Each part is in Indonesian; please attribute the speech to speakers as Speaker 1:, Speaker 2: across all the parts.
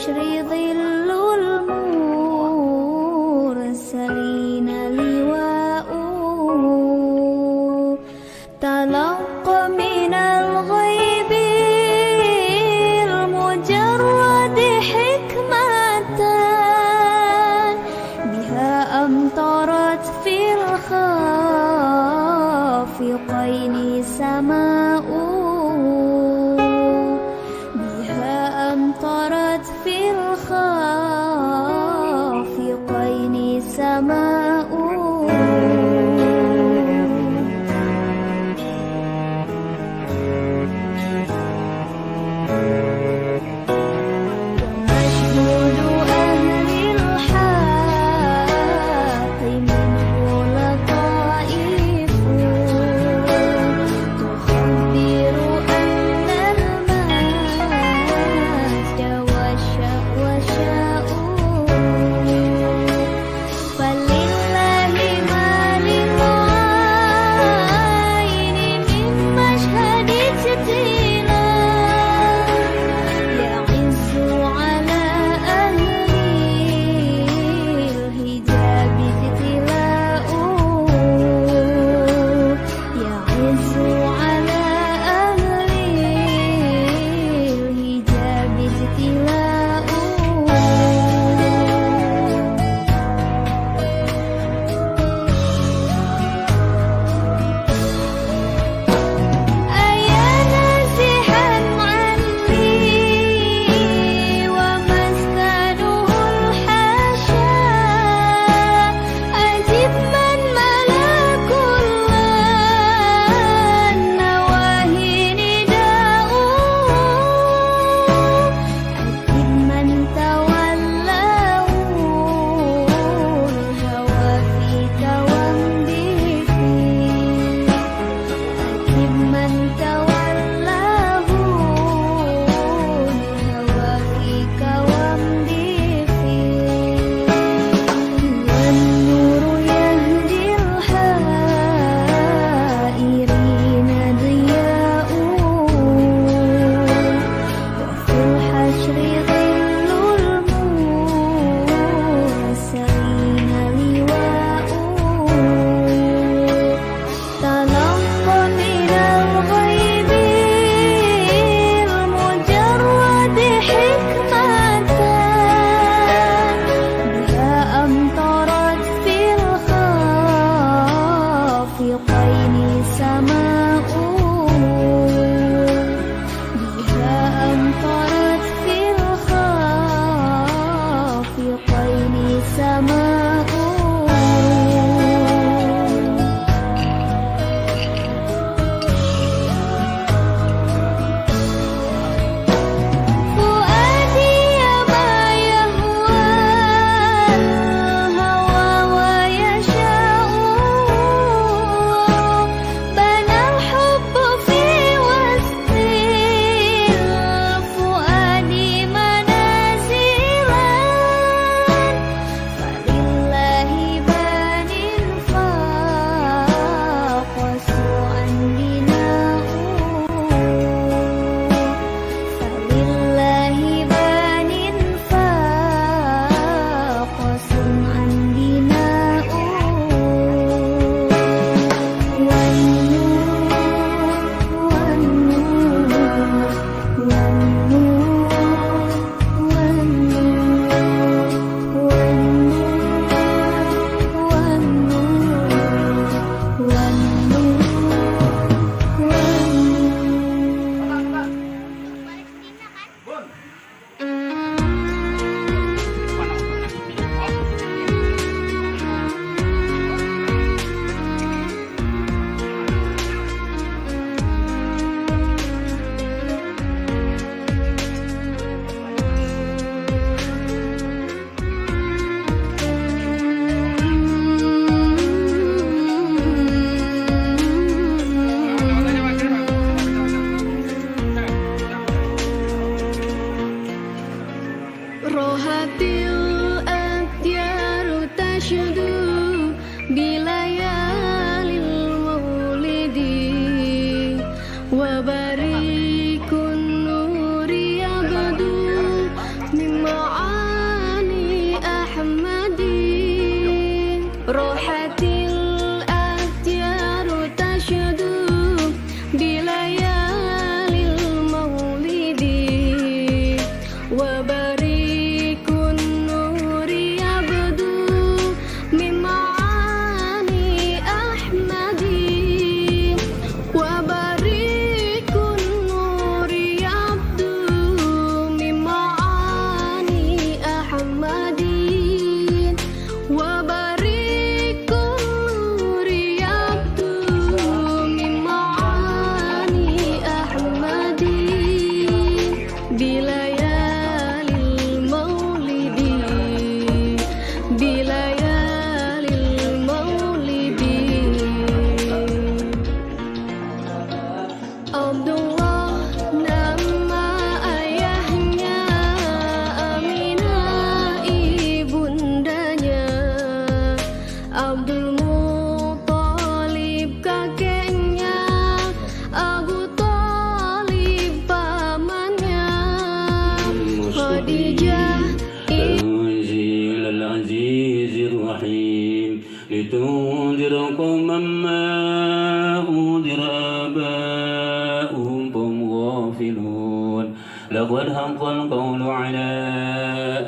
Speaker 1: البشر ظل المرسلين لواء تلقى من الغيب المجرد حكمة بها أمطرت في الخافقين سماء بها أمطرت في الخافقين Khadijah
Speaker 2: تنزيل العزيز الرحيم لتنذر قوما ما أنذر آباؤهم فهم غافلون لقد حق القول على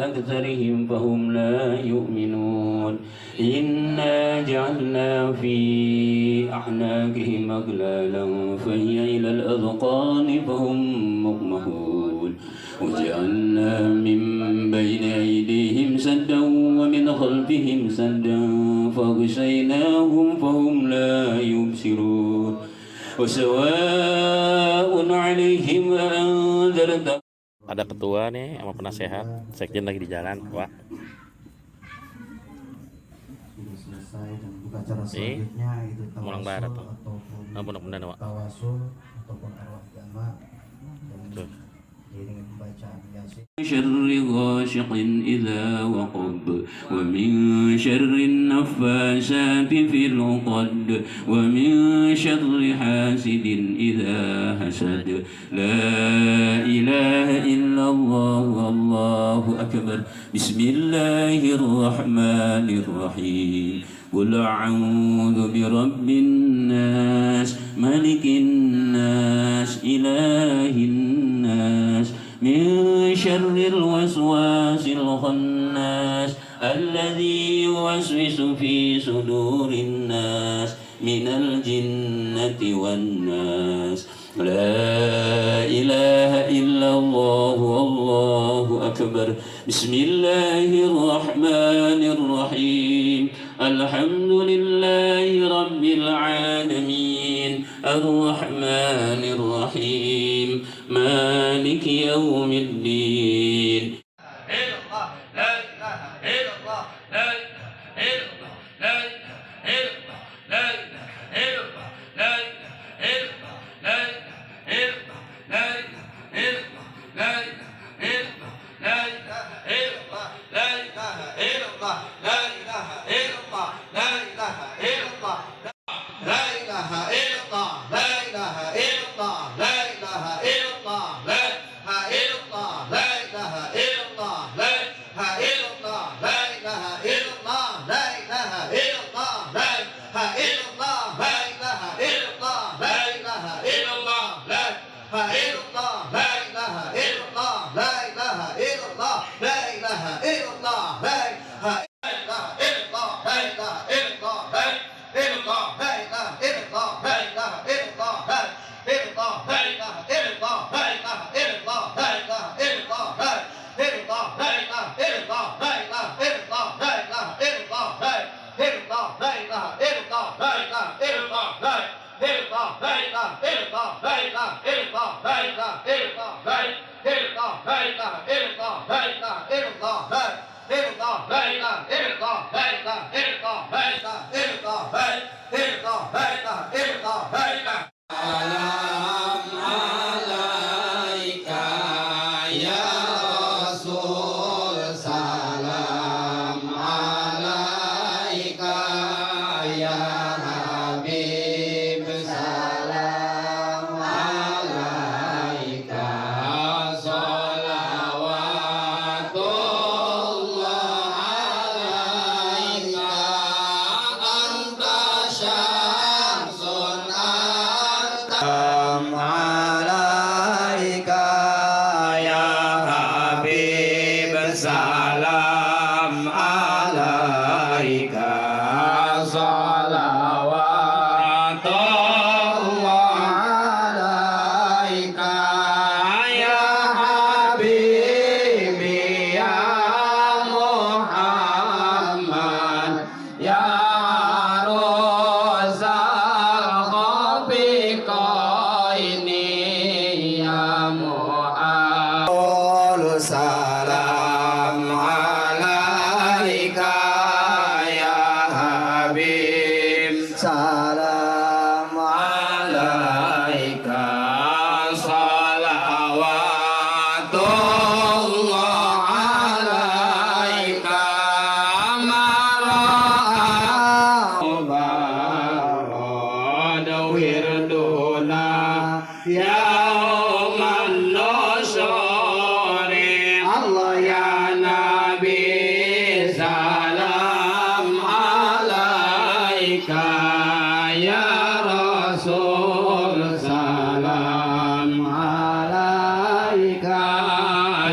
Speaker 2: أكثرهم فهم لا يؤمنون إنا جعلنا في أعناقهم أغلالا فهي إلى الأذقان فهم مقمحون وجعلنا من بين أيديهم سدا ومن خلفهم سدا فغشيناهم فهم لا يبصرون وسواء عليهم أنذرتهم.
Speaker 3: Ada ketua nih sama penasehat, sekjen lagi di jalan, Pak.
Speaker 4: Sudah selesai dan buka acara
Speaker 3: Nih,
Speaker 4: selanjutnya itu
Speaker 3: Mulang Barat tuh.
Speaker 4: ataupun
Speaker 3: Benar-benar, Pak.
Speaker 4: tawasul ataupun arwah agama dan
Speaker 3: Tuh.
Speaker 4: dengan pembacaan yasin.
Speaker 2: شر غاشق إذا وقب ومن شر النفاسات في العقد ومن شر حاسد إذا حسد لا إله إلا الله والله أكبر بسم الله الرحمن الرحيم قل أعوذ برب الناس ملك الناس إله الناس من شر الوسواس الخناس الذي يوسوس في صدور الناس من الجنة والناس لا إله إلا الله والله أكبر بسم الله الرحمن الرحيم الحمد لله رب العالمين الرحمن الرحيم مالك يوم الدين.
Speaker 4: Allah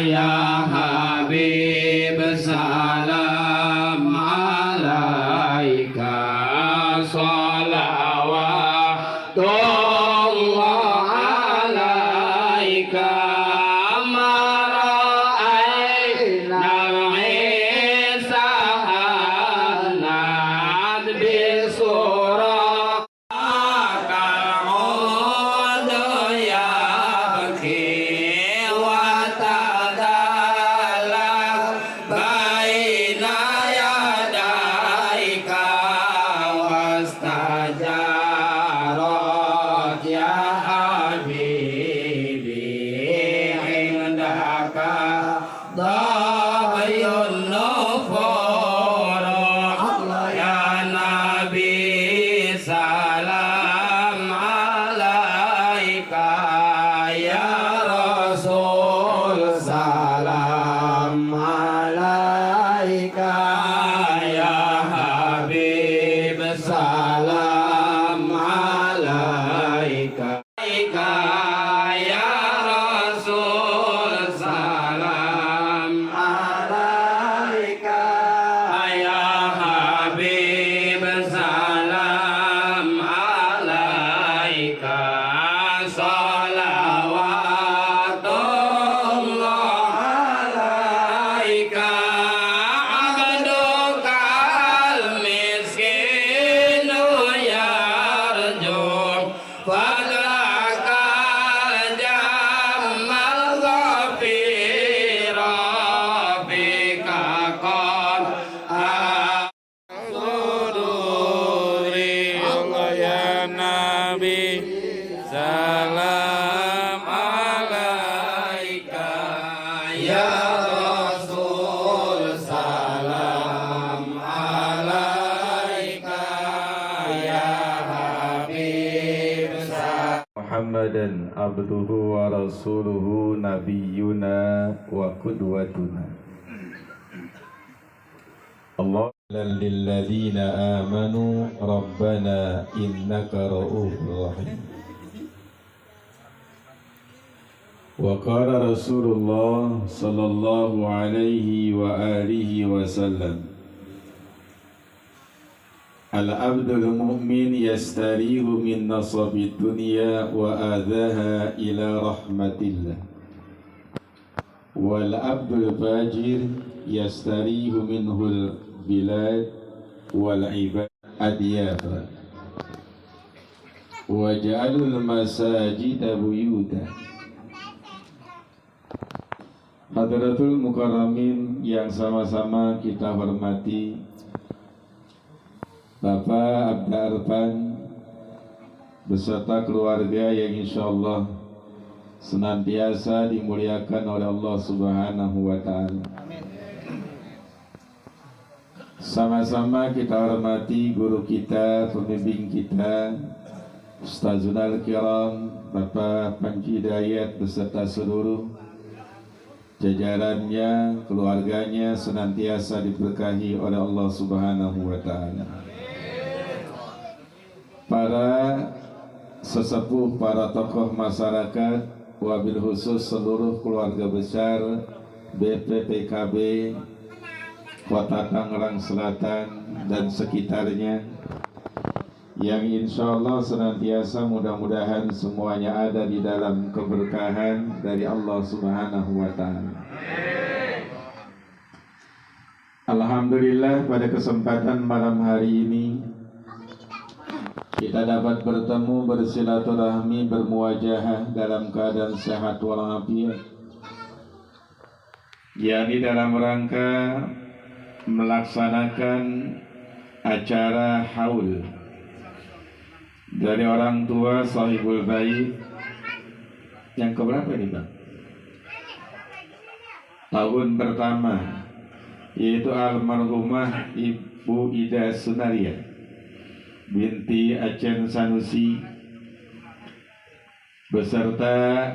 Speaker 2: ya Habib salam alaika salawatullah alaika
Speaker 5: Muhammadan abduhu wa rasuluhu nabiyyuna wa qudwatuna. Allah lilladzina amanu rabbana innaka ra'ufur rahim. Wa qala Rasulullah sallallahu alaihi wa alihi wasallam, Al-abdul mu'min yastarihu min nasabid dunya wa adhaha ila rahmatillah, wal abdul fajir yastarihu minhul bilad wal ibad adyafa, wa ja'alul masajida buyuta. Hadratul mukarramin yang sama-sama kita hormati, Bapak Abda Arfan beserta keluarga yang insyaallah senantiasa dimuliakan oleh Allah Subhanahu wa Ta'ala. Sama-sama kita hormati guru kita, pembimbing kita, Ustazul Al-Kiram, Bapak Panji Dayat beserta seluruh jajarannya, keluarganya senantiasa diberkahi oleh Allah Subhanahu wa Ta'ala. Para sesepuh, para tokoh masyarakat, wabil khusus seluruh keluarga besar BPPKB Kota Tangerang Selatan dan sekitarnya, yang insya Allah senantiasa mudah-mudahan semuanya ada di dalam keberkahan dari Allah Subhanahu wa Ta'ala. Alhamdulillah, pada kesempatan malam hari ini kita dapat bertemu, bersilaturahmi, bermuwajahah dalam keadaan sehat walafiat, yakni dalam rangka melaksanakan acara haul dari orang tua sahibul bait yang keberapa ini Bang? Tahun pertama, yaitu almarhumah Ibu Ida Sunaria binti Aceh Sanusi beserta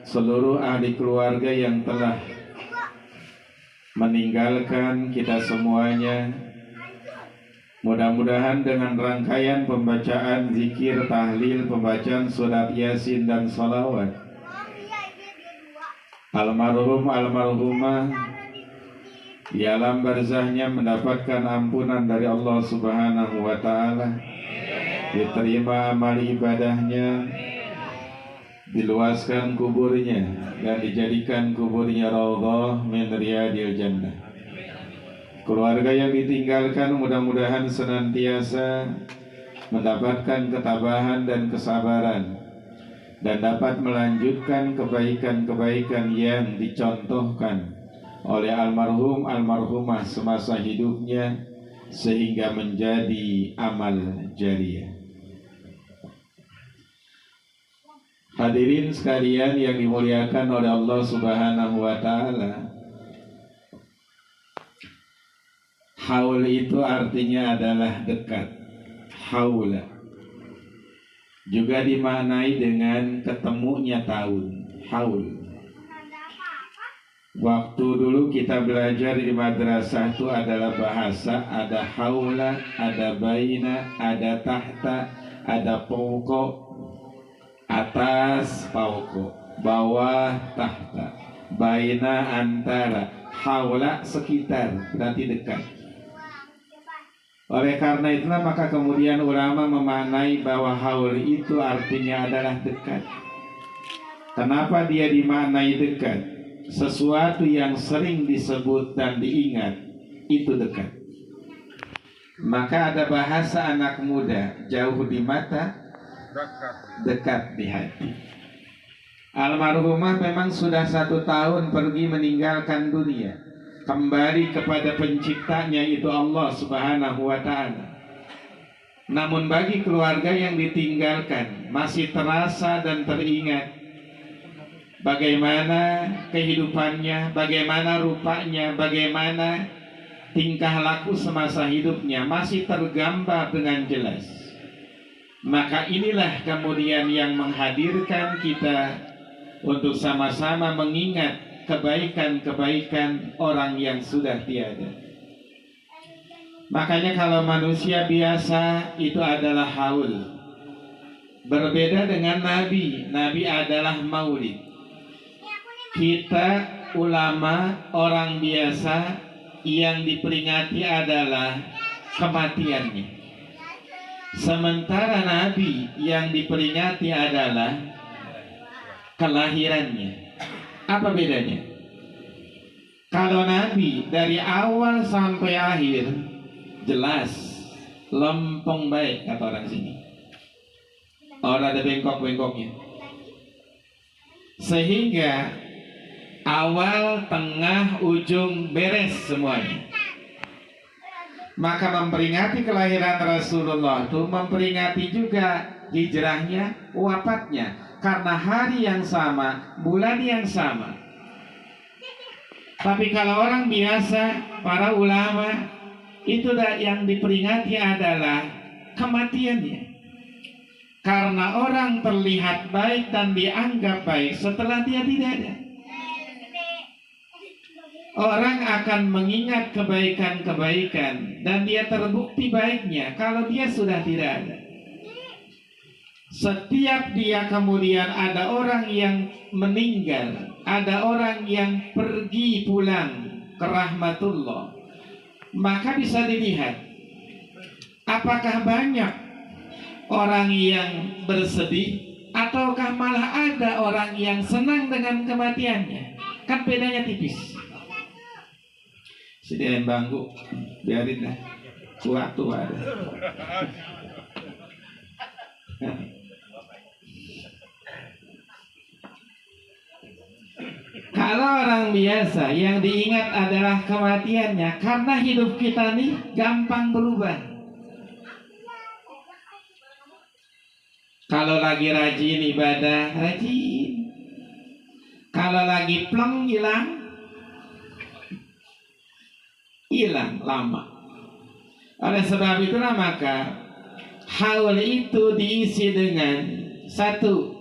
Speaker 5: seluruh ahli keluarga yang telah meninggalkan kita semuanya. Mudah-mudahan dengan rangkaian pembacaan zikir, tahlil, pembacaan surat Yasin dan salawat, almarhum almarhumah di alam barzahnya mendapatkan ampunan dari Allah Subhanahu wa taala, diterima amal ibadahnya, diluaskan kuburnya dan dijadikan kuburnya raudhah min riyadil jannah. Keluarga yang ditinggalkan mudah-mudahan senantiasa mendapatkan ketabahan dan kesabaran dan dapat melanjutkan kebaikan-kebaikan yang dicontohkan oleh almarhum almarhumah semasa hidupnya sehingga menjadi amal jariyah. Hadirin sekalian yang dimuliakan oleh Allah Subhanahu wa taala, haul itu artinya adalah dekat. Haula juga dimaknai dengan ketemunya tahun. Haul. Waktu dulu kita belajar di madrasah itu adalah bahasa, ada haula, ada baina, ada tahta, ada fauqa, atas fauqa, bawah tahta, baina antara, haula sekitar, berarti dekat. Oleh karena itulah maka kemudian ulama memaknai bahwa haul itu artinya adalah dekat. Kenapa dia dimaknai dekat? Sesuatu yang sering disebut dan diingat itu dekat. Maka ada bahasa anak muda, jauh di mata, dekat di hati. Almarhumah memang sudah 1 tahun pergi meninggalkan dunia, kembali kepada penciptanya itu Allah Subhanahu wa ta'ala. Namun bagi keluarga yang ditinggalkan masih terasa dan teringat bagaimana kehidupannya, bagaimana rupanya, bagaimana tingkah laku semasa hidupnya masih tergambar dengan jelas. Maka inilah kemudian yang menghadirkan kita untuk sama-sama mengingat kebaikan-kebaikan orang yang sudah tiada. Makanya kalau manusia biasa itu adalah haul. Berbeda dengan Nabi. Nabi adalah maulid. Kita ulama orang biasa yang diperingati adalah kematiannya. Sementara Nabi yang diperingati adalah kelahirannya. Apa bedanya? Kalau Nabi dari awal sampai akhir jelas, lempeng baik kata orang sini. Orang ada bengkok-bengkoknya. Sehingga awal, tengah, ujung beres semuanya. Maka memperingati kelahiran Rasulullah itu memperingati juga hijrahnya, wafatnya, karena hari yang sama, bulan yang sama. Tapi kalau orang biasa, para ulama, itu yang diperingati adalah kematiannya. Karena orang terlihat baik dan dianggap baik setelah dia tidak ada. Orang akan mengingat kebaikan-kebaikan dan dia terbukti baiknya kalau dia sudah tidak ada. Setiap dia kemudian ada orang yang meninggal, ada orang yang pergi pulang ke rahmatullah, maka bisa dilihat apakah banyak orang yang bersedih ataukah malah ada orang yang senang dengan kematiannya. Kan bedanya tipis. Sediain bangku, biarin lah, suatu ada. Kalau orang biasa yang diingat adalah kematiannya, karena hidup kita nih gampang berubah. Kalau lagi rajin ibadah, rajin. Kalau lagi plong hilang lama. Oleh sebab itulah maka haul itu diisi dengan satu,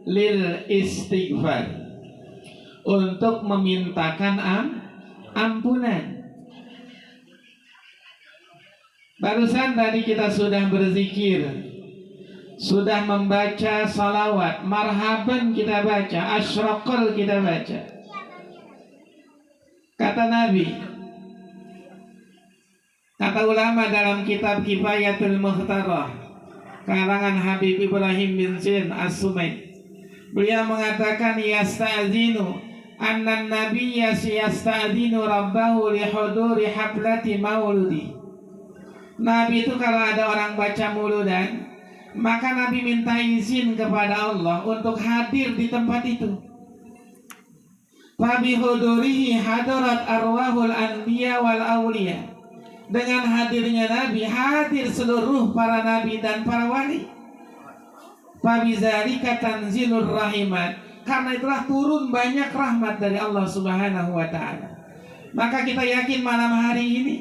Speaker 5: lil istighfar, untuk memintakan ampunan. Barusan tadi kita sudah berzikir, sudah membaca salawat, marhaban kita baca, asyraqal kita baca. Kata Nabi, kata ulama dalam kitab Kifayatul Mukhtarah karangan Habib Ibrahim bin Zain As-Sumaid, beliau mengatakan yasta'zinu anna nabiyya yasta'zinu rabbahu li huduri hablati mauludi. Nabi itu kalau ada orang baca muludan, maka Nabi minta izin kepada Allah untuk hadir di tempat itu. Fabi hudurihi hadarat arwahul anbiya wal awliya. Dengan hadirnya Nabi, hadir seluruh para nabi dan para wali. Fabi zalika tanzilur rahimat. Karena itulah turun banyak rahmat dari Allah Subhanahu wa taala. Maka kita yakin malam hari ini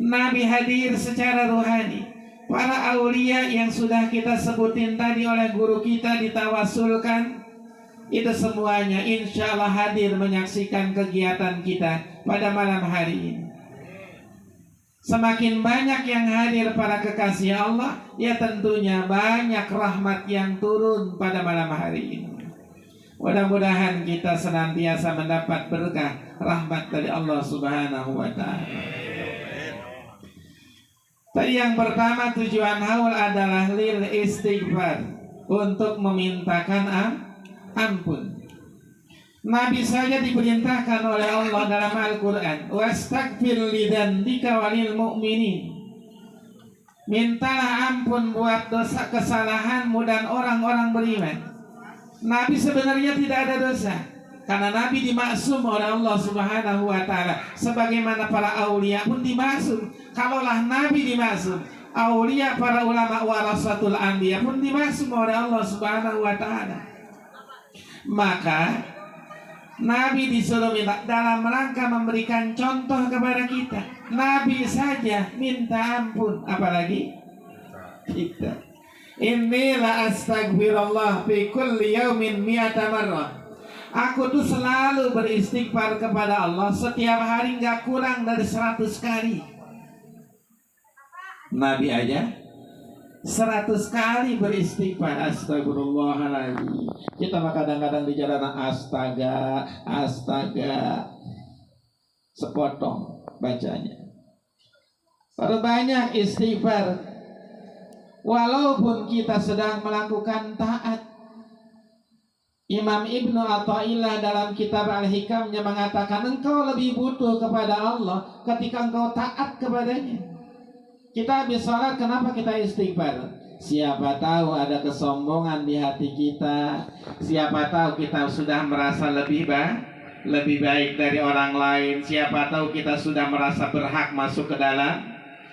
Speaker 5: Nabi hadir secara rohani. Para aulia yang sudah kita sebutin tadi oleh guru kita ditawasulkan, itu semuanya insya Allah hadir menyaksikan kegiatan kita pada malam hari ini. Semakin banyak yang hadir para kekasih Allah, ya tentunya banyak rahmat yang turun pada malam hari ini. Mudah-mudahan kita senantiasa mendapat berkah rahmat dari Allah Subhanahu wa ta'ala. Tadi yang pertama, tujuan haul adalah lil istighfar, untuk memintakan ampun. Nabi saja diperintahkan oleh Allah dalam Al-Quran, wastaghfir lidzambika walil mu'minin. Mintalah ampun buat dosa kesalahanmu dan orang-orang beriman. Nabi sebenarnya tidak ada dosa, karena Nabi dimaksum oleh Allah Subhanahu wa ta'ala. Sebagaimana para aulia pun dimaksum. Kalaulah Nabi dimaksum, aulia para ulama warasatul anbiya pun dimaksum oleh Allah Subhanahu wa ta'ala. Maka Nabi disuruh minta dalam rangka memberikan contoh kepada kita. Nabi saja minta ampun, apalagi kita. Inilah astagfirullah fi kulli yaumin mi'ata marrah. Aku tuh selalu beristighfar kepada Allah setiap hari, gak kurang dari 100 kali. Nabi aja 100 kali beristighfar, astagfirullahaladzim. Kita mah kadang-kadang di jalanan astaga, sepotong bacanya. Baru banyak istighfar, walaupun kita sedang melakukan taat. Imam Ibnu Athaillah dalam kitab Al-Hikamnya mengatakan, engkau lebih butuh kepada Allah ketika engkau taat kepadanya. Kita habis sholat, kenapa kita istighfar? Siapa tahu ada kesombongan di hati kita. Siapa tahu kita sudah merasa lebih baik dari orang lain. Siapa tahu kita sudah merasa berhak masuk ke dalam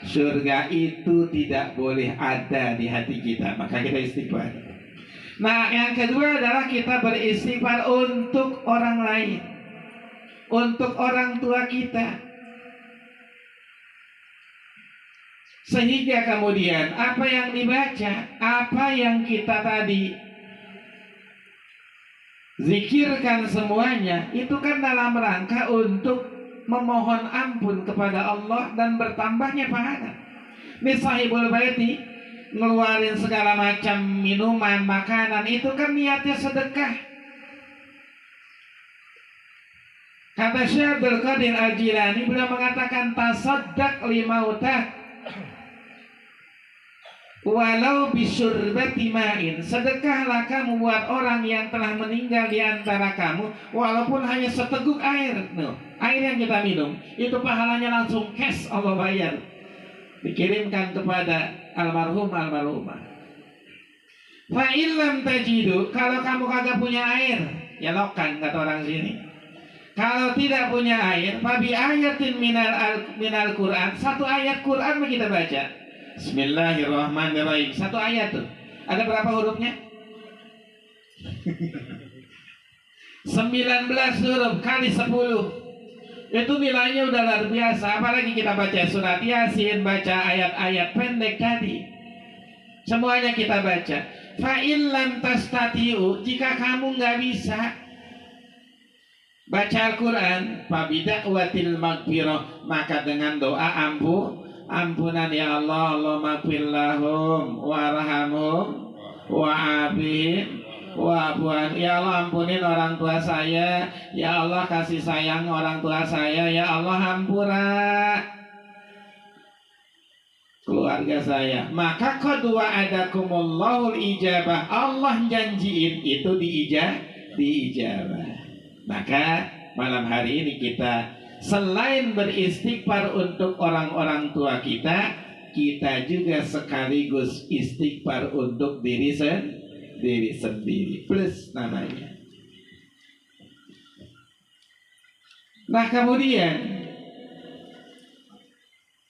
Speaker 5: surga. Itu tidak boleh ada di hati kita. Maka kita istighfar. Nah, yang kedua adalah kita beristighfar untuk orang lain, untuk orang tua kita. Sehingga kemudian apa yang dibaca, apa yang kita tadi zikirkan semuanya, itu kan dalam rangka untuk memohon ampun kepada Allah dan bertambahnya pahala. Ini sahibul baiti ngeluarin segala macam minuman, makanan, itu kan niatnya sedekah. Kata Syekh Abdul Qadir Al-Jilani, beliau mengatakan tasaddaq limautah walau bisurbati ma'in. Sedekahlah kamu buat orang yang telah meninggal di antara kamu, walaupun hanya seteguk air. Air yang kita minum, itu pahalanya langsung cash Allah bayar, dikirimkan kepada almarhumah. Fa illam tajidu, kalau kamu kagak punya air, ya lokan kata orang sini. Kalau tidak punya air, fa bi ayatin minal Quran, satu ayat Quran kita baca. Bismillahirrahmanirrahim. Satu ayat tuh. Ada berapa hurufnya? 19 huruf kali 10. Itu nilainya udah luar biasa. Apalagi kita baca surat Yasin, baca ayat-ayat pendek tadi. Semuanya kita baca. Fa in lam tastati'u, jika kamu nggak bisa baca Al-Quran, fa bida'watil maghfirah, maka dengan doa ampunan ya Allah, Allahumma gfir lahum warhamhum wa'afihim Wah Tuhan, ya Allah ampunin orang tua saya, ya Allah kasih sayang orang tua saya, ya Allah hampura keluarga saya. Maka qad wa'adakumullahul ijabah, Allah janjiin itu diijabah. Maka malam hari ini kita selain beristighfar untuk orang-orang tua kita, kita juga sekaligus istighfar untuk diri sendiri plus namanya. Nah kemudian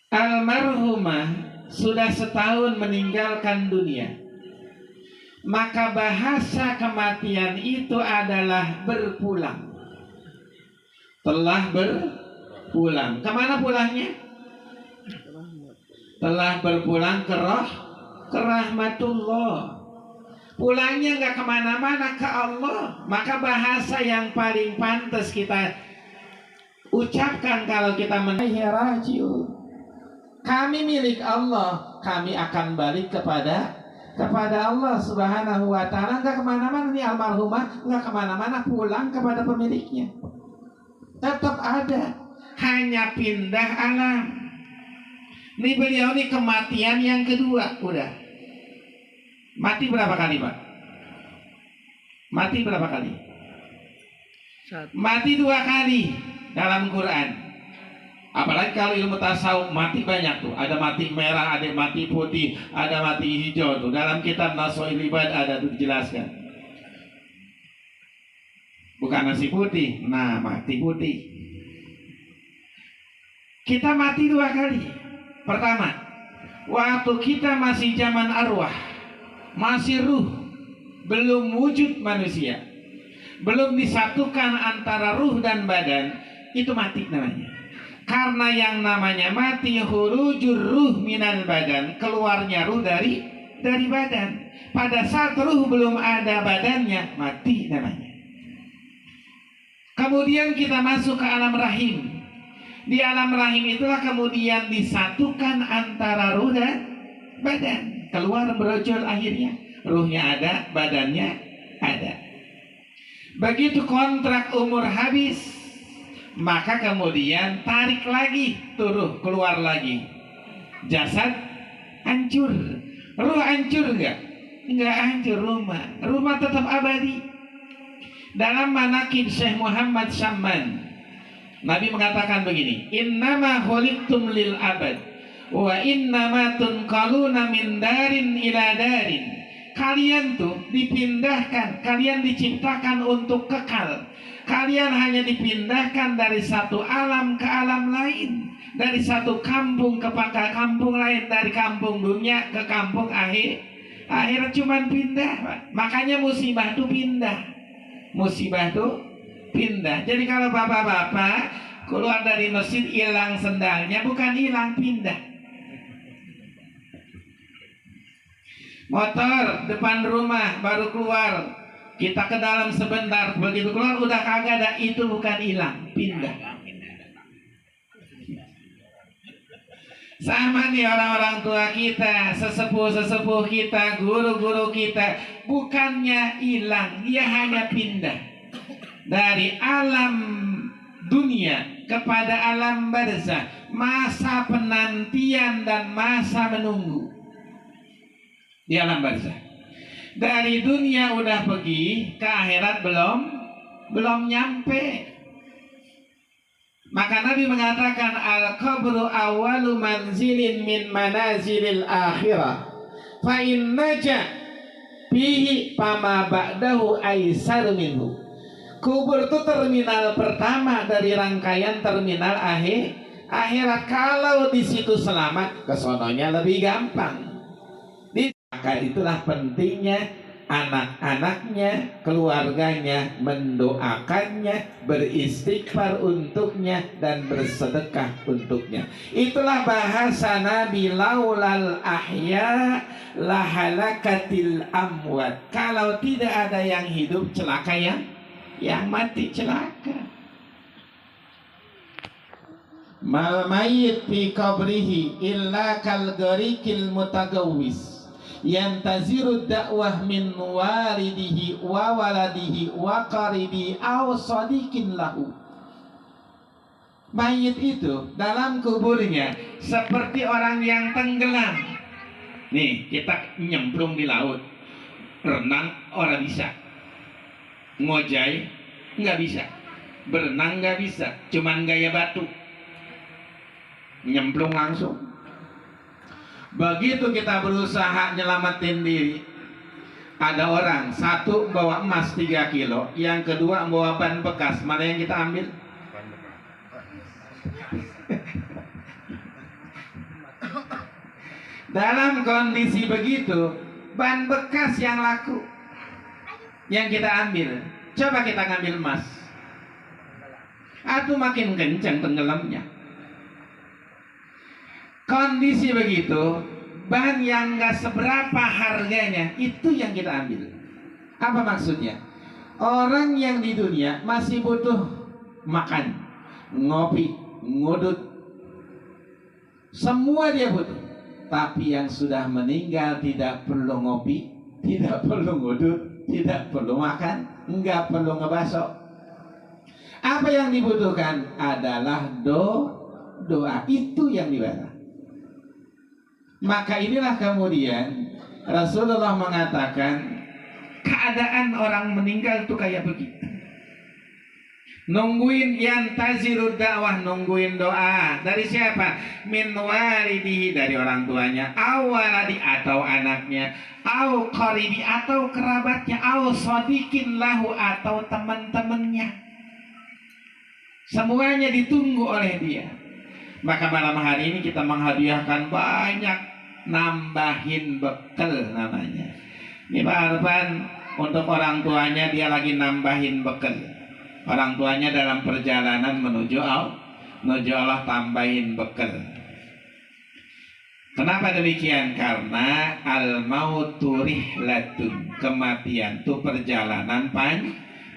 Speaker 5: almarhumah sudah setahun meninggalkan dunia, maka bahasa kematian itu adalah berpulang. Telah berpulang. Kemana pulangnya? Telah berpulang ke rahmatullah. Pulangnya nggak kemana-mana, ke Allah. Maka bahasa yang paling pantas kita ucapkan kalau kita rajiun. Kami milik Allah, kami akan balik kepada Allah Subhanahu wa Ta'ala. Nggak kemana-mana nih almarhumah, nggak kemana-mana, pulang kepada pemiliknya. Tetap ada, hanya pindah alam. Ini beliau nih kematian yang kedua, udah. Mati berapa kali, Pak? Mati berapa kali? Mati 2 kali dalam Quran. Apalagi kalau ilmu tasawuf mati banyak tuh. Ada mati merah, ada mati putih, ada mati hijau tuh. Dalam kitab Nasoil Ibad ada tuh dijelaskan. Bukan nasi putih, nah mati putih. Kita mati 2 kali. Pertama, waktu kita masih zaman arwah, masih ruh, belum wujud manusia, belum disatukan antara ruh dan badan, itu mati namanya. Karena yang namanya mati khurujur ruh minal badan, keluarnya ruh dari badan. Pada saat ruh belum ada badannya, mati namanya. Kemudian kita masuk ke alam rahim. Di alam rahim itulah kemudian disatukan antara ruh dan badan. Keluar brojol akhirnya, ruhnya ada, badannya ada. Begitu kontrak umur habis, maka kemudian tarik lagi, turuh, keluar lagi. Jasad hancur. Ruh hancur enggak? Enggak hancur rumah. Rumah tetap abadi. Dalam manaqib Syekh Muhammad Syamman, Nabi mengatakan begini, innama khuliqtum lil abad wa innama tunqaluna min darin ila darin. Kalian tuh dipindahkan, kalian diciptakan untuk kekal. Kalian hanya dipindahkan dari satu alam ke alam lain, dari satu kampung ke kampung lain, dari kampung dunia ke kampung akhirat cuman pindah, Pak. Makanya musibah tuh pindah. Musibah tuh pindah. Jadi kalau bapak-bapak keluar dari masjid hilang sendalnya, bukan hilang, pindah. Motor depan rumah baru keluar, kita ke dalam sebentar, begitu keluar udah kagak ada, itu bukan hilang, pindah. Sama nih orang-orang tua kita, sesepuh-sesepuh kita, guru-guru kita, bukannya hilang, dia hanya pindah dari alam dunia kepada alam barzah, masa penantian dan masa menunggu. Di alam barzah, dari dunia udah pergi, ke akhirat belum nyampe. Maka Nabi mengatakan al-qabru awalu manzilin min manazilil akhirah, fa in naja fihi fama ba'dahu aisar minhu. Kubur itu terminal pertama dari rangkaian terminal akhirat. Kalau di situ selamat, kesononya lebih gampang. Maka itulah pentingnya anak-anaknya, keluarganya mendoakannya, beristighfar untuknya, dan bersedekah untuknya. Itulah bahasa Nabi, laulal ahya lahalakatil amwat. Kalau tidak ada yang hidup, celaka yang mati celaka. Mal mayyit fi qabrihi illa kal gharikil mutagawwis. yantaziru dakwah min walidihi wa waladihi wa qaribi aw sadiqin lahu. Mayit itu dalam kuburnya seperti orang yang tenggelam. Nih, kita nyemplung di laut, renang orang bisa, ngojai nggak bisa, berenang nggak bisa, cuman gaya batu, nyemplung langsung. Begitu kita berusaha nyelamatin diri, ada orang satu bawa emas 3 kilo, yang kedua bawa ban bekas, mana yang kita ambil? Dalam kondisi begitu, ban bekas yang laku yang kita ambil. Coba kita ngambil emas, atau makin kencang tenggelamnya. Kondisi begitu, bahan yang gak seberapa harganya itu yang kita ambil. Apa maksudnya? Orang yang di dunia masih butuh makan, ngopi, ngudut, semua dia butuh. Tapi yang sudah meninggal tidak perlu ngopi, tidak perlu ngudut, tidak perlu makan, nggak perlu ngebasok. Apa yang dibutuhkan adalah doa. Itu yang dibaca. Maka inilah kemudian Rasulullah mengatakan keadaan orang meninggal itu kayak begitu. Nungguin yantaziru dakwah, nungguin doa dari siapa? Min walidihi, dari orang tuanya, awaladi atau anaknya, au qaribi atau kerabatnya, au sadiqin lahu atau teman-temannya. Semuanya ditunggu oleh dia. Maka malam hari ini kita menghadiahkan banyak, nambahin bekal namanya. Ini Pak Arfan untuk orang tuanya, dia lagi nambahin bekal. Orang tuanya dalam perjalanan menuju Allah, tambahin bekal. Kenapa demikian? Karena al-mautu rihlatun, kematian itu perjalanan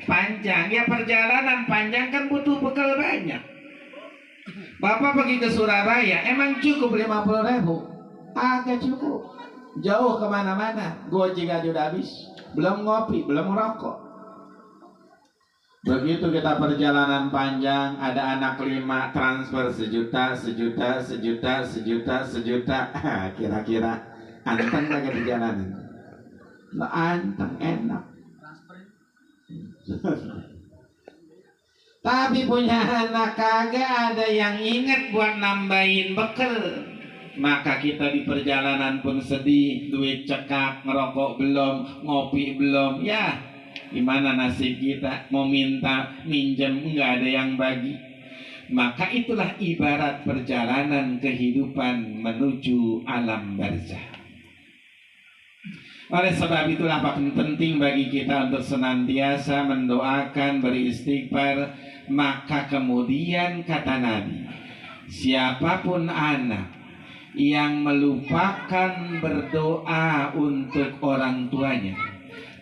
Speaker 5: panjang. Ya, perjalanan panjang kan butuh bekal banyak. Bapak pergi ke Surabaya, emang cukup 50.000? Agak cukup. Jauh kemana-mana, gojek aja udah habis. Belum ngopi, belum rokok. Begitu kita perjalanan panjang, ada anak 5 transfer 1 juta. Kira-kira anteng lagi di jalanan. Anteng enak. Tapi punya anak kagak ada yang ingat buat nambahin bekal. Maka kita di perjalanan pun sedih, duit cekak, ngerokok belum, ngopi belum. Ya, gimana nasib kita? Mau minta, minjem, nggak ada yang bagi. Maka itulah ibarat perjalanan kehidupan menuju alam barzah. Oleh sebab itulah penting bagi kita untuk senantiasa mendoakan, beristighfar. Maka kemudian kata Nabi, siapapun anak yang melupakan berdoa untuk orang tuanya,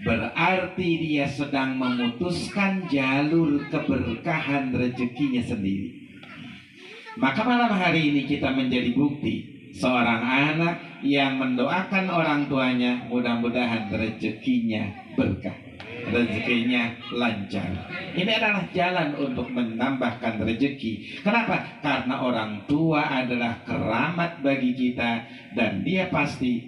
Speaker 5: berarti dia sedang memutuskan jalur keberkahan rezekinya sendiri. Maka malam hari ini kita menjadi bukti seorang anak yang mendoakan orang tuanya, mudah-mudahan rezekinya berkah, rezekinya lancar. Ini adalah jalan untuk menambahkan rezeki. Kenapa? Karena orang tua adalah keramat bagi kita, dan dia pasti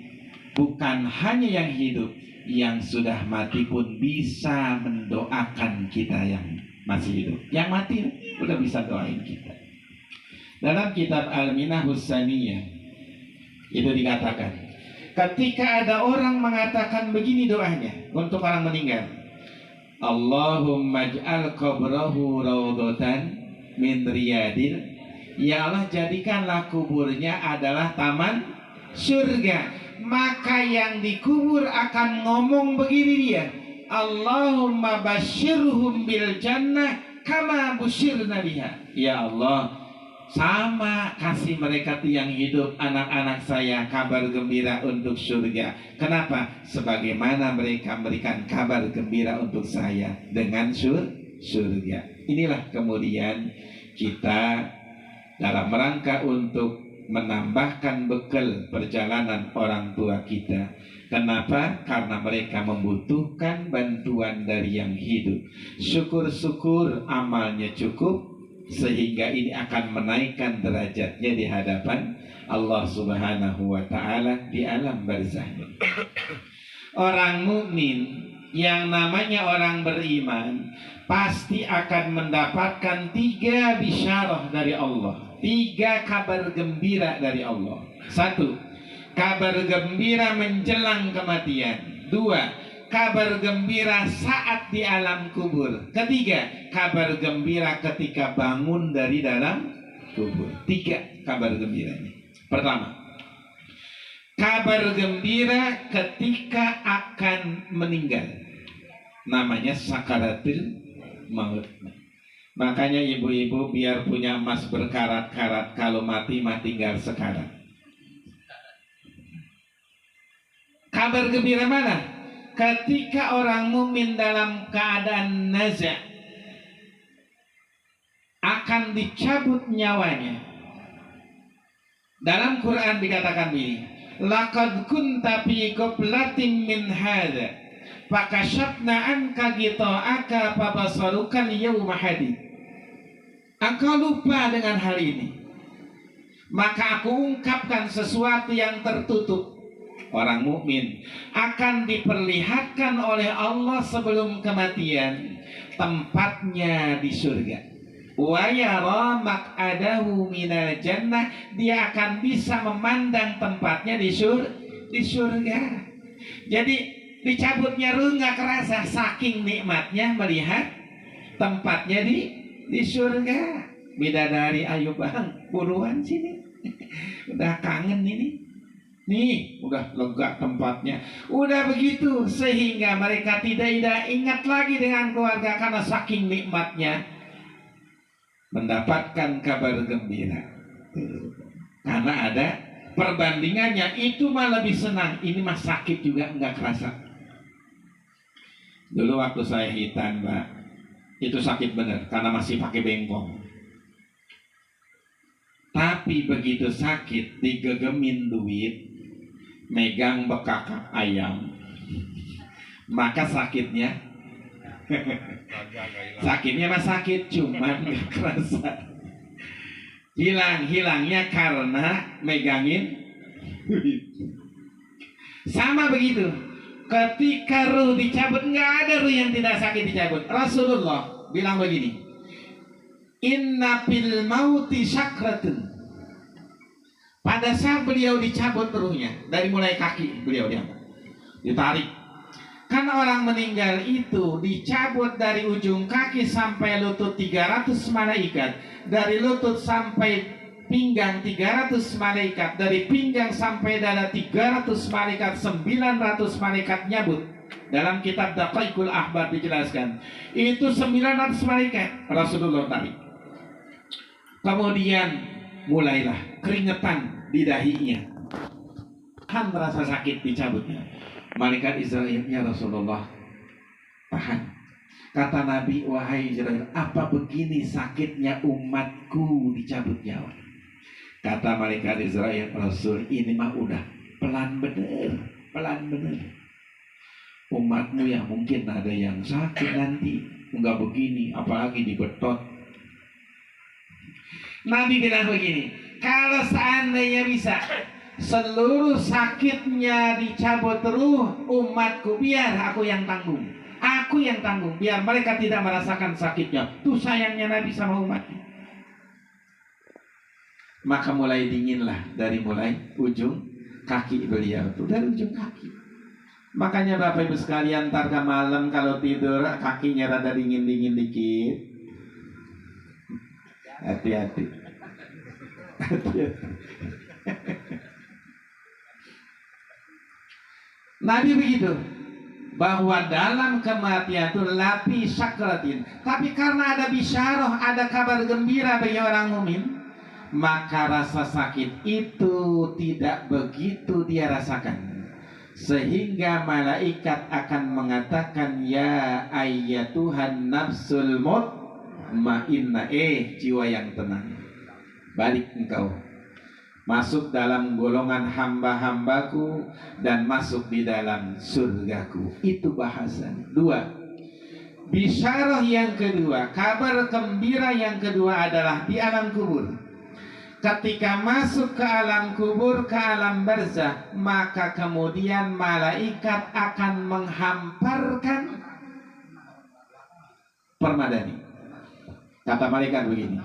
Speaker 5: bukan hanya yang hidup, yang sudah mati pun bisa mendoakan kita yang masih hidup. Yang mati udah bisa doain kita. Dalam kitab Al-Minahus Saniyah itu dikatakan, ketika ada orang mengatakan begini doanya untuk orang meninggal, Allahumma ij'al qabrahu raudhatan min riyadil, ya Allah jadikanlah kuburnya adalah taman surga. Maka yang dikubur akan ngomong begini dia, Allahumma basyirhum bil jannah kama busyirna biha. Ya Allah, sama kasih mereka yang hidup, anak-anak saya, kabar gembira untuk surga. Kenapa? Sebagaimana mereka memberikan kabar gembira untuk saya dengan surga. Inilah kemudian kita dalam rangka untuk menambahkan bekal perjalanan orang tua kita. Kenapa? Karena mereka membutuhkan bantuan dari yang hidup. Syukur-syukur amalnya cukup, sehingga ini akan menaikkan derajatnya di hadapan Allah Subhanahu wa Ta'ala di alam barzakh. Orang mukmin yang namanya orang beriman pasti akan mendapatkan 3 bisyarah dari Allah, 3 kabar gembira dari Allah. 1. Kabar gembira menjelang kematian. 2. Kabar gembira saat di alam kubur. 3. Kabar gembira ketika bangun dari dalam kubur. 3 kabar gembiranya. Pertama, kabar gembira ketika akan meninggal, namanya sakaratul maut. Makanya ibu-ibu biar punya emas berkarat-karat, kalau mati tinggal sekarat. Kabar gembira mana? Ketika orang mukmin dalam keadaan naza, akan dicabut nyawanya. Dalam Quran dikatakan begini, laqad kunta fi qablatin min hadza fakashafna anka ghita'aka fabasaruka al-yawma hadid. Engkau lupa dengan hal ini, maka aku ungkapkan sesuatu yang tertutup. Orang mukmin akan diperlihatkan oleh Allah sebelum kematian tempatnya di surga. Wa yara maq'adahu minal jannah, dia akan bisa memandang tempatnya di surga. Jadi dicabutnya ruh nggak kerasa, saking nikmatnya melihat tempatnya di surga. Bidadari, ayo bang, buruan sini. Udah kangen ini. Nih, udah lega tempatnya. Udah begitu, sehingga mereka tidak ingat lagi dengan keluarga karena saking nikmatnya mendapatkan kabar gembira. Karena ada perbandingannya, itu mah lebih senang, ini mah sakit juga enggak kerasa. Dulu waktu saya hitan, Mbak, itu sakit bener karena masih pakai bengkong. Tapi begitu sakit digegemin duit, megang bekakak ayam, maka sakitnya mah sakit, cuman gak kerasa. Hilangnya karena megangin duit. Sama begitu, ketika ruh dicabut, nggak ada ruh yang tidak sakit dicabut. Rasulullah bilang begini, inna fil mauti sakratun. Pada saat beliau dicabut ruhnya, dari mulai kaki beliau ditarik. Karena orang meninggal itu dicabut dari ujung kaki sampai lutut 300 malaikat, dari lutut sampai pinggang 300 malaikat, dari pinggang sampai dada 300 malaikat, 900 malaikat nyabut. Dalam kitab Daqaiqul Ahbar dijelaskan, itu 900 malaikat Rasulullah tarik. Kemudian mulailah keringetan di dahinya, tahan rasa sakit dicabutnya. Malaikat Israel, ya Rasulullah, tahan. Kata Nabi, wahai Israel, apa begini sakitnya umatku dicabut nyawa? Kata malaikat Israel, Rasul, ini mah udah pelan bener. Umatmu yang mungkin ada yang sakit nanti, enggak begini, apalagi dibetot. Nabi bilang begini, kalau seandainya bisa seluruh sakitnya dicabut ruh umatku, biar aku yang tanggung, biar mereka tidak merasakan sakitnya. Tuh sayangnya Nabi sama umatnya. Maka mulai dinginlah dari mulai ujung kaki beliau tuh, dari ujung kaki. Makanya Bapak Ibu sekalian, ntar ke malam kalau tidur kakinya rada dingin dikit, hati-hati. Nabi begitu, bahwa dalam kematian itu lapi sakratin. Tapi karena ada bisyarah, ada kabar gembira bagi orang mukmin, maka rasa sakit itu tidak begitu dia rasakan. Sehingga malaikat akan mengatakan, ya ayyatuhan nafsul mutmainnah, jiwa yang tenang, balik engkau. masuk dalam golongan hamba-hambaku dan masuk di dalam surgaku. Itu bahasan. 2. Bisyarah yang kedua, kabar gembira yang kedua adalah di alam kubur. Ketika masuk ke alam kubur, ke alam barzah, maka kemudian malaikat akan menghamparkan permadani. Kata malaikat begini,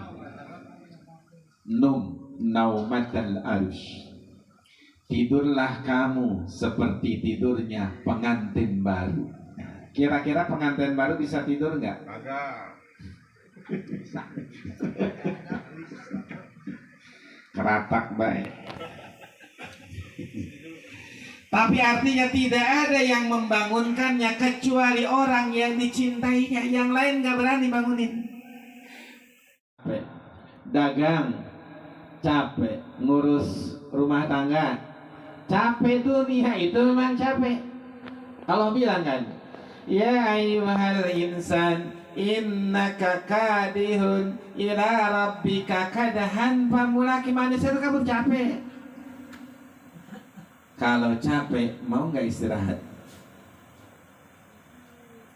Speaker 5: naumatal arush, tidurlah kamu seperti tidurnya pengantin baru. Kira-kira pengantin baru bisa tidur nggak? Bisa. Keratak baik. Tapi artinya tidak ada yang membangunkannya kecuali orang yang dicintainya. Yang lain nggak berani bangunin. Capek dagang, capek ngurus rumah tangga, capek dunia itu memang capek. Allah bilang kan, ya ayyuhal insan innaka kadihun ila rabbika kadahan. Pamulaki manusia itu kamu capek. Kalau capek mau nggak istirahat?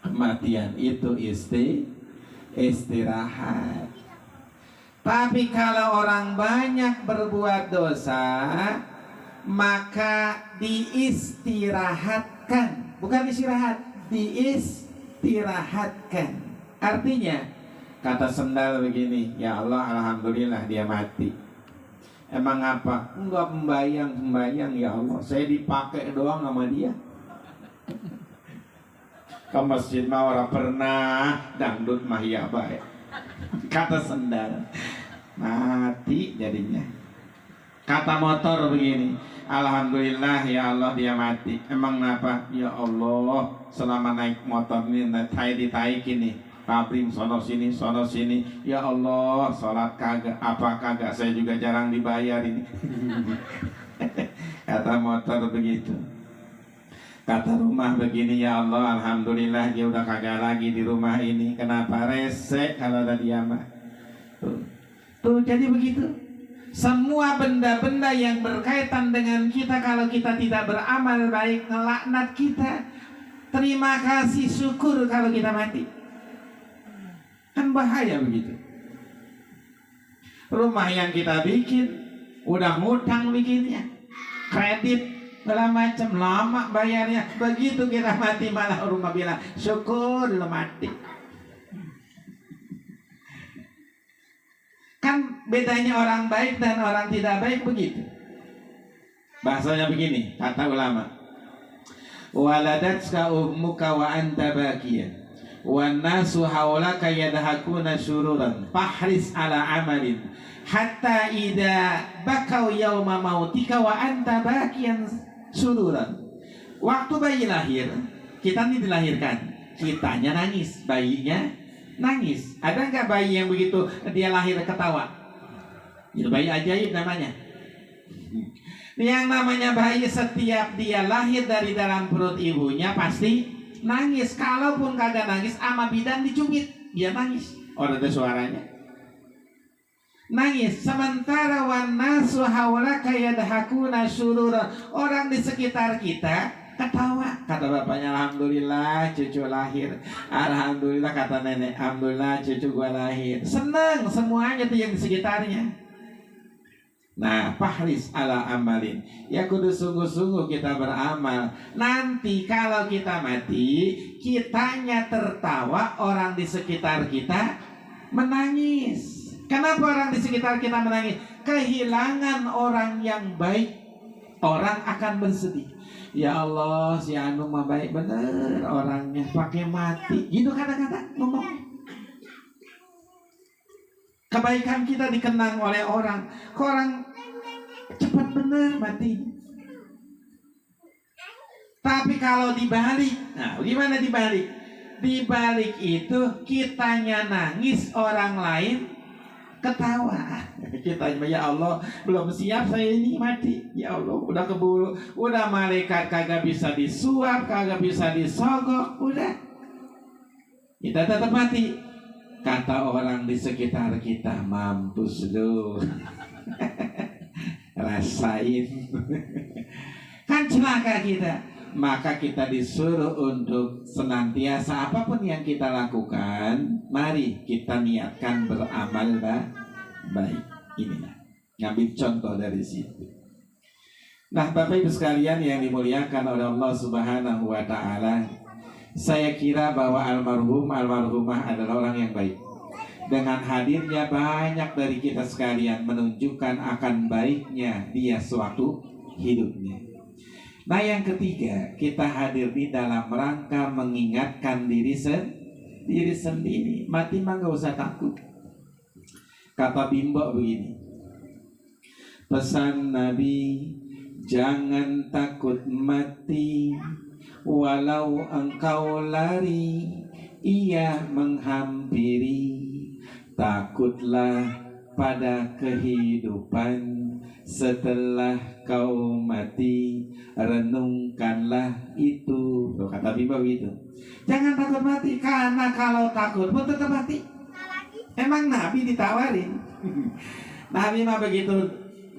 Speaker 5: Kematian itu istirahat. Tapi kalau orang banyak berbuat dosa, maka diistirahatkan. Bukan istirahat, diistirahatkan. Artinya, kata sendal begini, ya Allah, alhamdulillah dia mati. Emang apa? Enggak sembayang ya Allah. Saya dipakai doang sama dia. Ke masjid mah ora pernah, dangdut mah ya baik. Kata sendal, mati jadinya. Kata motor begini, alhamdulillah ya Allah dia mati. Emang kenapa? Ya Allah, selama naik motor ini ditaikin nih, pabrik sono sini. Ya Allah, sholat kagak, apa kagak, saya juga jarang dibayar ini. Kata motor begitu. Kata rumah begini, ya Allah, alhamdulillah dia udah kagak lagi di rumah ini. Kenapa? Resek kalau ada dia mah. Tuh jadi begitu. Semua benda-benda yang berkaitan dengan kita, kalau kita tidak beramal baik, ngelaknat kita. Terima kasih, syukur kalau kita mati. Kan bahaya begitu. Rumah yang kita bikin, udah ngutang bikinnya, kredit segala macam, lama bayarnya. Begitu kita mati malah rumah bilang, syukur lo mati. Kan bedanya orang baik dan orang tidak baik begitu. Bahasanya begini, kata ulama, waladatka ummuka wa anta bakiyan wan nasu haulaka yadhakuna syururan fahris ala amalin hatta idza bakau yauma mautika wa anta bakiyan syururan. Waktu bayi lahir, kita ini dilahirkan, kitanya nangis, bayinya nangis. Ada nggak bayi yang begitu dia lahir ketawa? Itu bayi ajaib namanya. Yang namanya bayi setiap dia lahir dari dalam perut ibunya pasti nangis. Kalaupun kagak nangis, ama bidan dicubit, dia nangis. Orang ada suaranya. Nangis. Sementara wanasu haulaka yadhakuna syurura, orang di sekitar kita ketawa. Kata bapaknya, alhamdulillah cucu lahir. Alhamdulillah, kata nenek, alhamdulillah cucu gua lahir. Senang semuanya tuh yang di sekitarnya. Nah, fahris ala amalin, ya kudu sungguh-sungguh kita beramal. Nanti kalau kita mati, kitanya tertawa, orang di sekitar kita menangis. Kenapa orang di sekitar kita menangis? Kehilangan orang yang baik, orang akan bersedih. Ya Allah, si Anu mah baik bener orangnya, pakai mati. Gitu kata-kata ngomong. Kebaikan kita dikenang oleh orang, kok orang cepat bener mati. Tapi kalau dibalik, nah gimana dibalik? Dibalik itu kitanya nangis, orang lain ketawa. Kita ya Allah, belum siap saya ini mati. Ya Allah, udah keburu, udah malaikat kagak bisa disuap, kagak bisa disogok, udah kita tetap mati. Kata orang di sekitar kita, mampus lu. rasain. Kan celaka kita. Maka kita disuruh untuk senantiasa apapun yang kita lakukan, mari kita niatkan beramal baik. Inilah ngambil contoh dari situ. Nah, Bapak Ibu sekalian yang dimuliakan oleh Allah Subhanahu wa taala, saya kira bahwa almarhumah adalah orang yang baik. Dengan hadirnya banyak dari kita sekalian menunjukkan akan baiknya dia sewaktu hidupnya. Nah, yang ketiga, kita hadir di dalam rangka mengingatkan diri sendiri. Mati mah gak usah takut. Kata Bimbo begini, pesan Nabi, jangan takut mati, walau engkau lari, ia menghampiri. Takutlah pada kehidupan setelah kau mati, renungkanlah itu. Tuh, kata Bimbo begitu. Jangan takut mati, karena kalau takut pun tetap mati. Emang Nabi ditawarin. Nabi mah begitu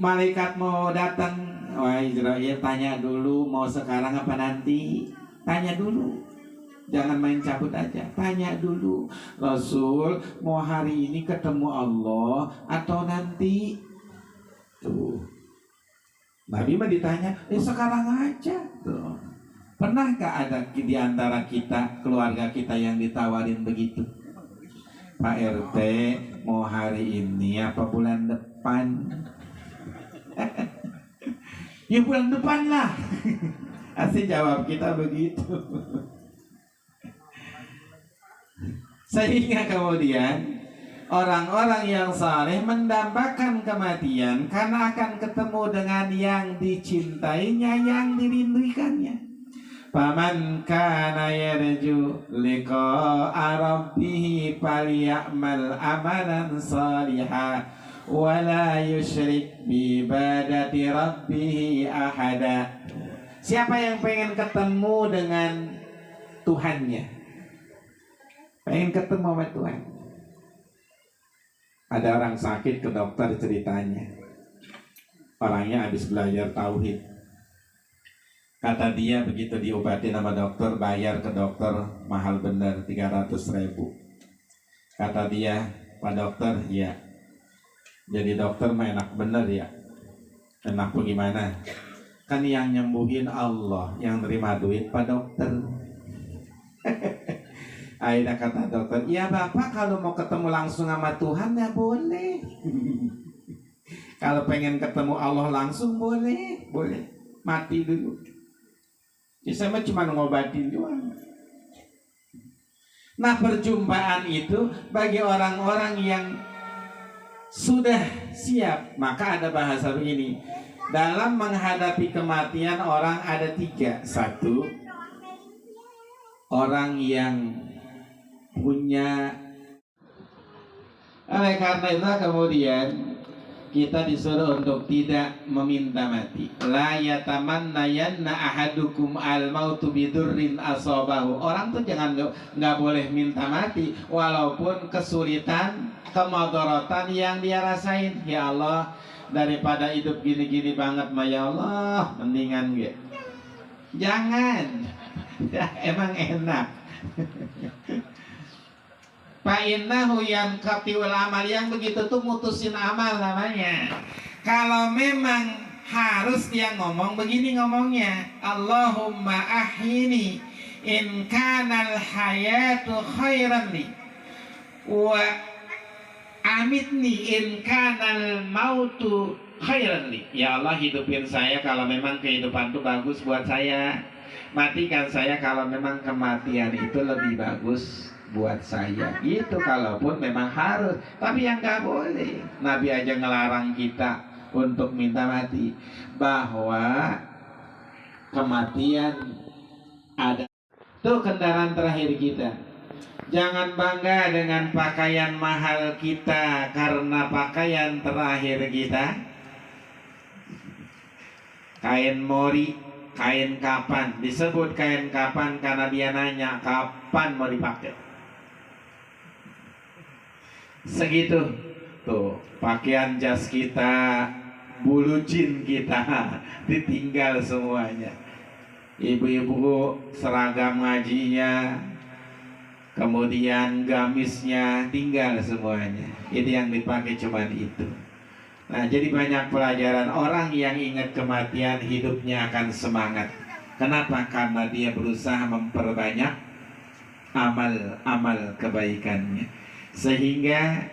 Speaker 5: malaikat mau datang, wah Israel, tanya dulu mau sekarang apa nanti. Tanya dulu, jangan main cabut aja. Tanya dulu, Rasul mau hari ini ketemu Allah atau nanti? Tuh, Nabi mah ditanya, sekarang aja. Tuh. Pernahkah ada di antara kita, keluarga kita yang ditawarin begitu? Pak RT mau hari ini apa bulan depan? Ya bulan depan lah. Asli jawab kita begitu. Sehingga kemudian orang-orang yang saleh mendambakan kematian karena akan ketemu dengan yang dicintainya, yang dirindukannya. Faman kana yarju liqa'a rabbih falyamal amalan salihah wa la yusyrik bi ibadati rabbih ahada. Siapa yang pengen ketemu dengan Tuhannya, pengen ketemu sama Tuhan. Ada orang sakit ke dokter ceritanya, orangnya habis belajar tauhid. Kata dia begitu diobati sama dokter, bayar ke dokter mahal bener 300.000. Kata dia, Pak dokter, ya jadi dokter mah enak bener ya. Enak bagaimana? Kan yang nyembuhin Allah, yang nerima duit Pak dokter. Akhirnya kata dokter, iya Bapak kalau mau ketemu langsung sama Tuhan ya boleh. Kalau pengen ketemu Allah langsung boleh. Mati dulu. Ya sama cuma ngobatin doang. Nah, perjumpaan itu bagi orang-orang yang sudah siap, maka ada bahasa begini. Dalam menghadapi kematian orang ada 3. 1, orang yang punya. Oleh karena itu kemudian kita disuruh untuk tidak meminta mati. La yatamannayanna ahadukum al-mautu bidurrin asabahu. Orang tuh jangan nggak boleh minta mati walaupun kesulitan, kemadharatan yang dia rasain. Ya Allah, daripada hidup gini-gini banget mah ya Allah, mendingan gitu. Jangan. Emang enak. Fa'innahu yanqati'ul amal, yang begitu tuh mutusin amal namanya. Kalau memang harus dia ngomong begini ngomongnya, Allahumma ahyini in kanal hayatu khairan li wa amitni in kanal mautu khairan li. Ya Allah, hidupin saya kalau memang kehidupan itu bagus buat saya, matikan saya kalau memang kematian itu lebih bagus buat saya. Itu kalaupun memang harus. Tapi yang gak boleh, Nabi aja ngelarang kita untuk minta mati, bahwa kematian ada. Itu kendaraan terakhir kita. Jangan bangga dengan pakaian mahal kita, karena pakaian terakhir kita kain mori, kain kapan. Disebut kain kapan karena dia nanya kapan mau dipakai. Segitu tuh pakaian jas kita bulucin kita ditinggal semuanya. Ibu-ibu seragam ngajinya, kemudian gamisnya tinggal semuanya. Itu yang dipakai cuman itu. Nah, jadi banyak pelajaran. Orang yang ingat kematian hidupnya akan semangat. Kenapa? Karena dia berusaha memperbanyak amal-amal kebaikannya. Sehingga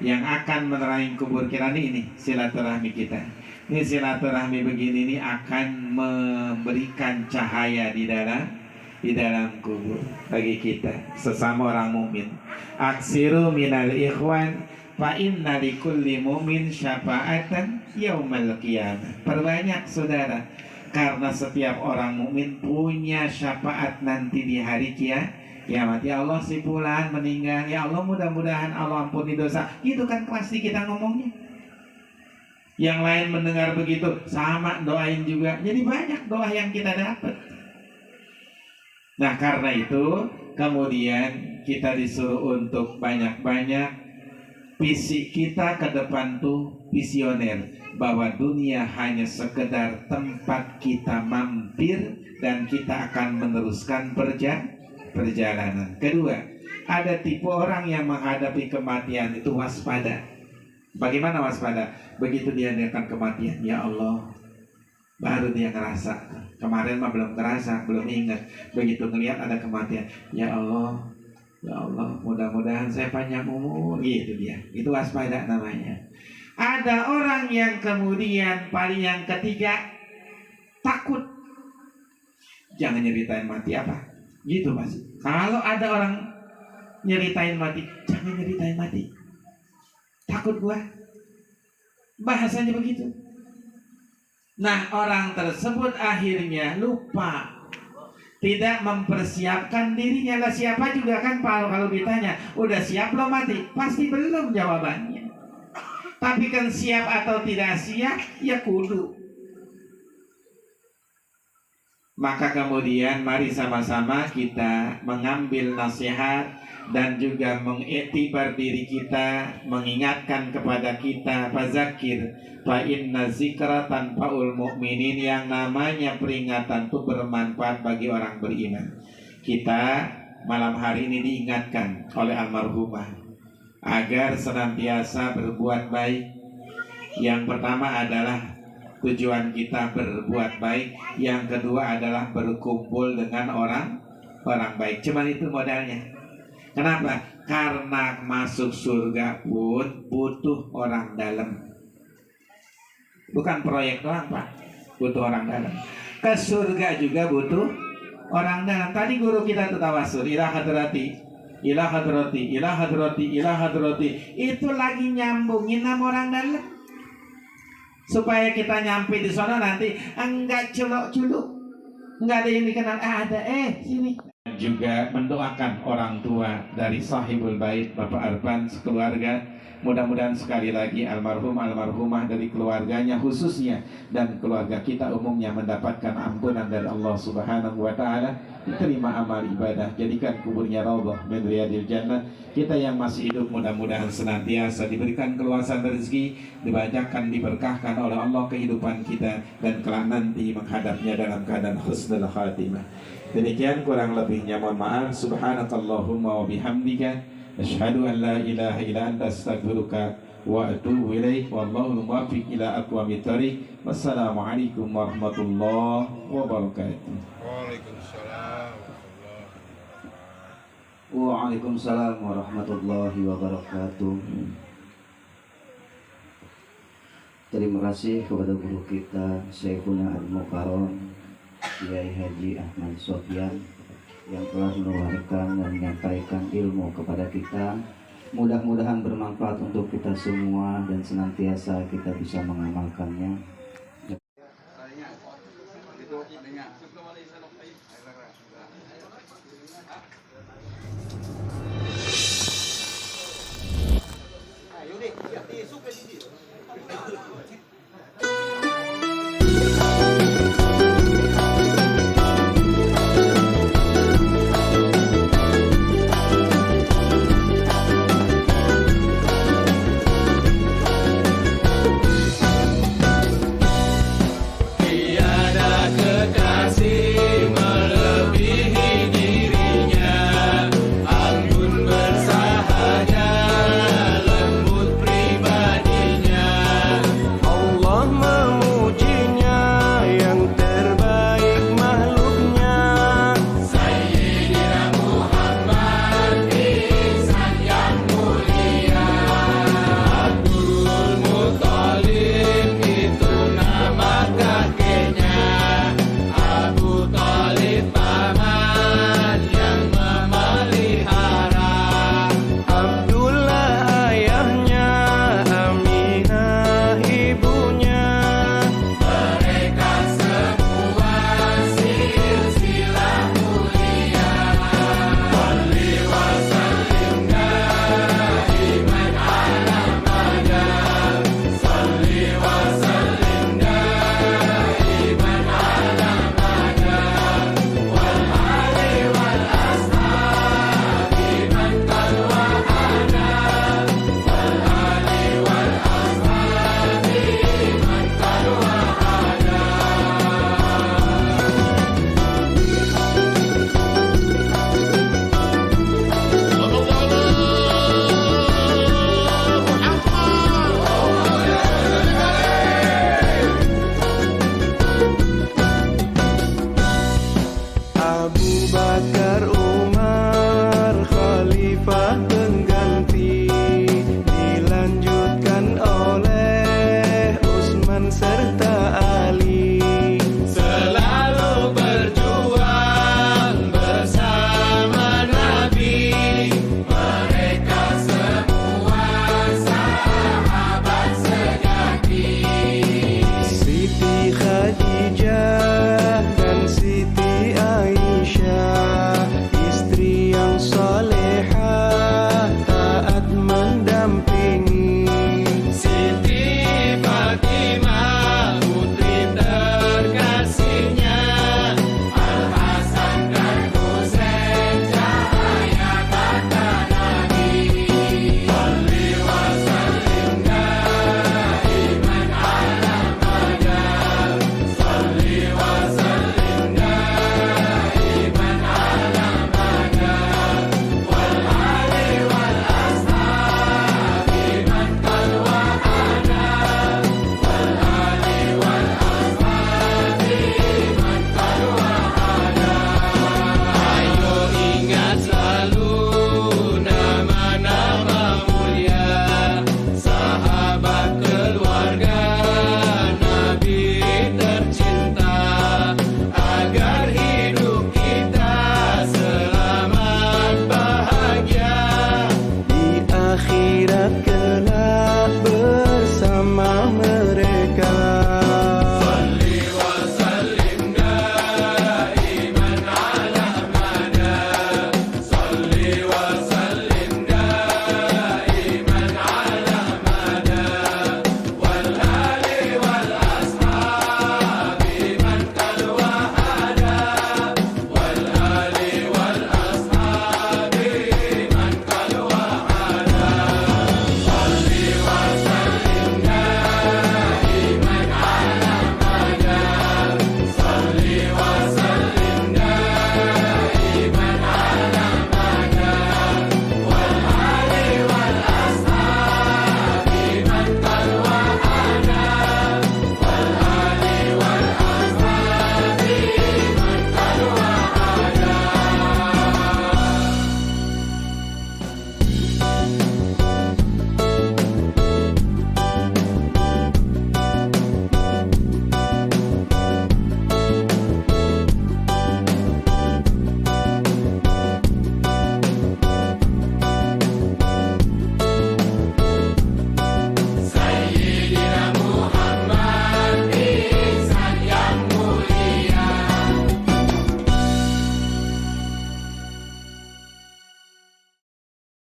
Speaker 5: yang akan menerangi kubur kita ini silaturahmi kita. Ini silaturahmi begini ini akan memberikan cahaya di dalam kubur bagi kita sesama orang mukmin. Aksiru minal ikhwan fa inna likulli mu'min syafa'atan yaumal qiyamah. Perbanyak saudara, karena setiap orang mukmin punya syafaat nanti di hari kiamat. Ya Allah, si fulan meninggal, ya Allah mudah-mudahan Allah ampuni dosa. Itu kan pasti kita ngomongnya. Yang lain mendengar begitu sama doain juga. Jadi banyak doa yang kita dapat. Nah, karena itu kemudian kita disuruh untuk banyak-banyak visi kita ke depan tuh visioner, bahwa dunia hanya sekedar tempat kita mampir dan kita akan meneruskan perjalanan. Kedua, ada tipe orang yang menghadapi kematian itu waspada. Bagaimana waspada? Begitu dia akan kematian, ya Allah, baru dia ngerasa. Kemarin mah belum ngerasa, belum ingat. Begitu ngelihat ada kematian, ya Allah, mudah-mudahan saya panjang umur. Gitu dia. Itu waspada namanya. Ada orang yang kemudian paling yang ketiga takut. Jangan nyeritain mati apa? Gitu Mas. Kalau ada orang nyeritain mati, jangan nyeritain mati. Takut gua. Bahasanya begitu. Nah, orang tersebut akhirnya lupa, tidak mempersiapkan dirinya. Lah siapa juga kan kalau ditanya, udah siap lo mati? Pasti belum jawabannya. Tapi kan siap atau tidak siap, ya kudu. Maka kemudian mari sama-sama kita mengambil nasihat dan juga mengiktibar diri kita, mengingatkan kepada kita, fazakir fa inna zikra tanfa'ul mu'minin. Yang namanya peringatan itu bermanfaat bagi orang beriman. Kita malam hari ini diingatkan oleh almarhumah agar senantiasa berbuat baik. Yang pertama adalah tujuan kita berbuat baik. Yang kedua adalah berkumpul dengan orang baik. Cuman itu modalnya. Kenapa? Karena masuk surga pun butuh orang dalam. Bukan proyek doang Pak, butuh orang dalam. Ke surga juga butuh orang dalam. Tadi guru kita tuh tawasul, ila hadrati, ila hadrati, ila hadrati, ila hadrati. Itu lagi nyambungin sama orang dalam. Supaya kita nyampe di sana nanti enggak culuk-culuk, enggak ada yang dikenal. Ada sini. Juga mendoakan orang tua dari sahibul bait Bapak Arban sekeluarga. Mudah-mudahan sekali lagi almarhum almarhumah dari keluarganya khususnya dan keluarga kita umumnya mendapatkan ampunan dari Allah Subhanahu wa taala, diterima amal ibadah, jadikan kuburnya raudhah min riyadil jannah. Kita yang masih hidup mudah-mudahan senantiasa diberikan keluasan rezeki, dibacakan, diberkahkan oleh Allah kehidupan kita dan kelak nanti menghadapnya dalam keadaan husnul khatimah. Demikian kurang lebihnya mohon maaf. Subhanakallahumma wa bihamdika asyhadu an la ilaha illa anta astaghfiruka wa atubu ilaik. Wallahu muwaffiq ila aqwamit thoriq. Wassalamualaikum warahmatullahi wabarakatuh.
Speaker 4: Waalaikumsalam warahmatullahi wabarakatuh. Terima kasih kepada guru kita Syekhuna Al-Mukarram Kiai Haji Ahmad Sofyan yang telah menularkan dan menyampaikan ilmu kepada kita. Mudah-mudahan bermanfaat untuk kita semua dan senantiasa kita bisa mengamalkannya.